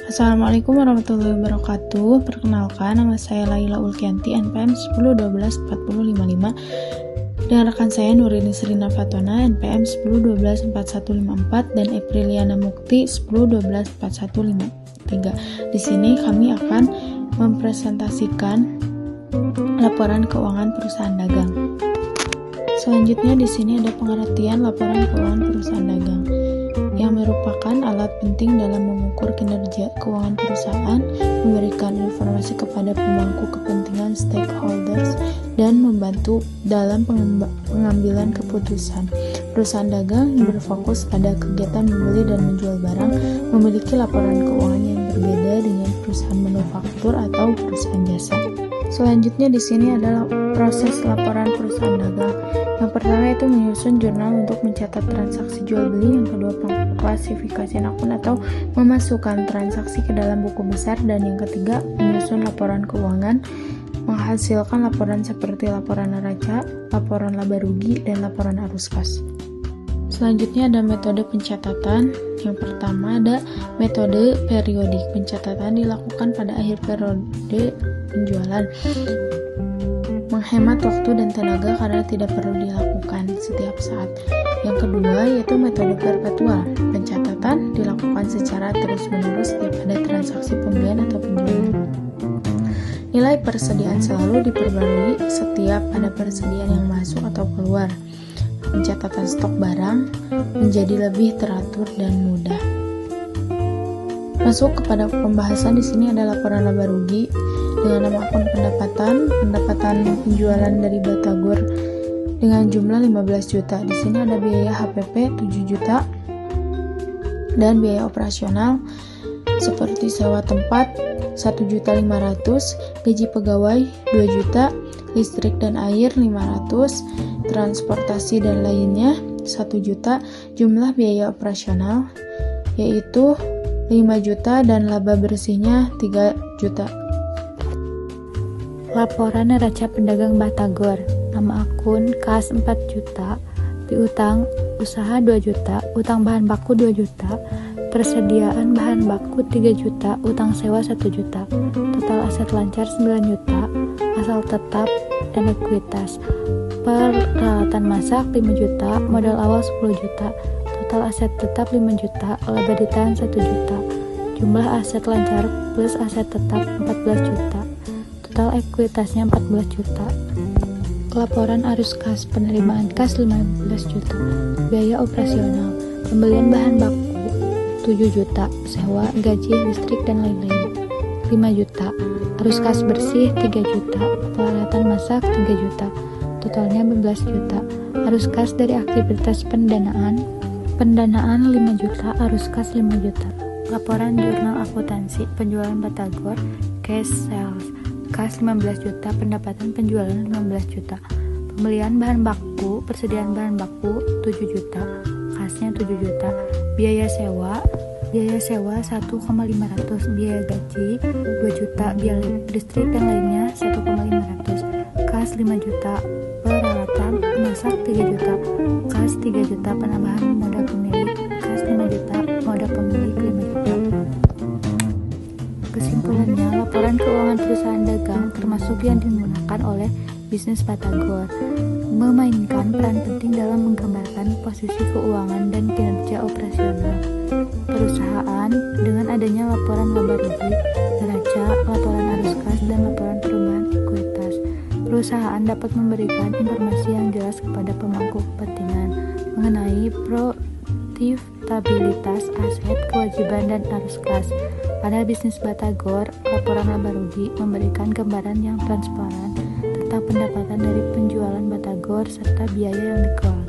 Assalamualaikum warahmatullahi wabarakatuh. Perkenalkan, nama saya Laila Ulkianti, NPM 10124055. Dengan rekan saya Nurini Serina Fatona, NPM 10124154, dan Apriliana Mukti 10124153. Di sini kami akan mempresentasikan laporan keuangan perusahaan dagang. Selanjutnya di sini ada pengertian laporan keuangan perusahaan dagang, yang merupakan alat penting dalam mengukur kinerja keuangan perusahaan, memberikan informasi kepada pemangku kepentingan stakeholders, dan membantu dalam pengambilan keputusan. Perusahaan dagang yang berfokus pada kegiatan membeli dan menjual barang memiliki laporan keuangan yang berbeda dengan perusahaan manufaktur atau perusahaan jasa. Selanjutnya di sini adalah proses laporan perusahaan dagang. Yang pertama itu menyusun jurnal untuk mencatat transaksi jual beli, yang kedua pengklasifikasian akun atau memasukkan transaksi ke dalam buku besar, dan yang ketiga menyusun laporan keuangan, menghasilkan laporan seperti laporan neraca, laporan laba rugi, dan laporan arus kas. Selanjutnya ada metode pencatatan. Yang pertama ada metode periodik. Pencatatan dilakukan pada akhir periode penjualan, menghemat waktu dan tenaga karena tidak perlu dilakukan setiap saat. Yang kedua yaitu metode perpetual. Pencatatan dilakukan secara terus-menerus setiap ada transaksi pembelian atau penjualan. Nilai persediaan selalu diperbarui setiap ada persediaan yang masuk atau keluar. Pencatatan stok barang menjadi lebih teratur dan mudah. Masuk kepada pembahasan, di sini ada laporan laba rugi dengan nama akun pendapatan penjualan dari Batagor dengan jumlah 15 juta. Di sini ada biaya HPP 7 juta dan biaya operasional seperti sewa tempat 1.500.000, gaji pegawai 2 juta, listrik dan air 500, transportasi dan lainnya 1 juta, jumlah biaya operasional yaitu 5 juta dan laba bersihnya 3 juta. Laporan neraca pedagang Batagor, nama akun kas 4 juta, piutang usaha 2 juta, utang bahan baku 2 juta, persediaan bahan baku 3 juta, utang sewa 1 juta, total aset lancar 9 juta, asal tetap dan ekuitas, peralatan masak 5 juta, modal awal 10 juta, total aset tetap 5 juta, laba ditahan 1 juta, jumlah aset lancar plus aset tetap 14 juta, total ekuitasnya 14 juta. Laporan arus kas, penerimaan kas 15 juta, biaya operasional, pembelian bahan baku 7 juta, sewa, gaji, listrik, dan lain-lain 5 juta, arus kas bersih 3 juta, peralatan masak 3 juta, totalnya 15 juta, arus kas dari aktivitas pendanaan 5 juta, arus kas 5 juta. Laporan jurnal akuntansi penjualan Batagor, cash sales, kas 15 juta, pendapatan penjualan 15 juta, pembelian bahan baku, persediaan bahan baku 7 juta, kasnya 7 juta, biaya sewa 1,500, biaya gaji 2 juta, biaya listrik dan lainnya 1,500, kas 5 juta, peralatan masak 3 juta, kas 3 juta, penambahan modal pemilik, kas 5 juta, modal pemilik 5 juta. Kesimpulannya, laporan keuangan perusahaan dagang termasuk yang digunakan oleh bisnis Batagor memainkan peran penting dalam menggambarkan posisi keuangan dan kinerja operasional perusahaan dengan adanya laporan laba rugi, neraca, laporan arus kas, dan laporan perubahan ekuitas. Perusahaan dapat memberikan informasi yang jelas kepada pemangku kepentingan mengenai profitabilitas aset, kewajiban, dan arus kas. Pada bisnis Batagor, laporan laba rugi memberikan gambaran yang transparan tentang pendapatan dari penjualan Batagor serta biaya yang dikelola.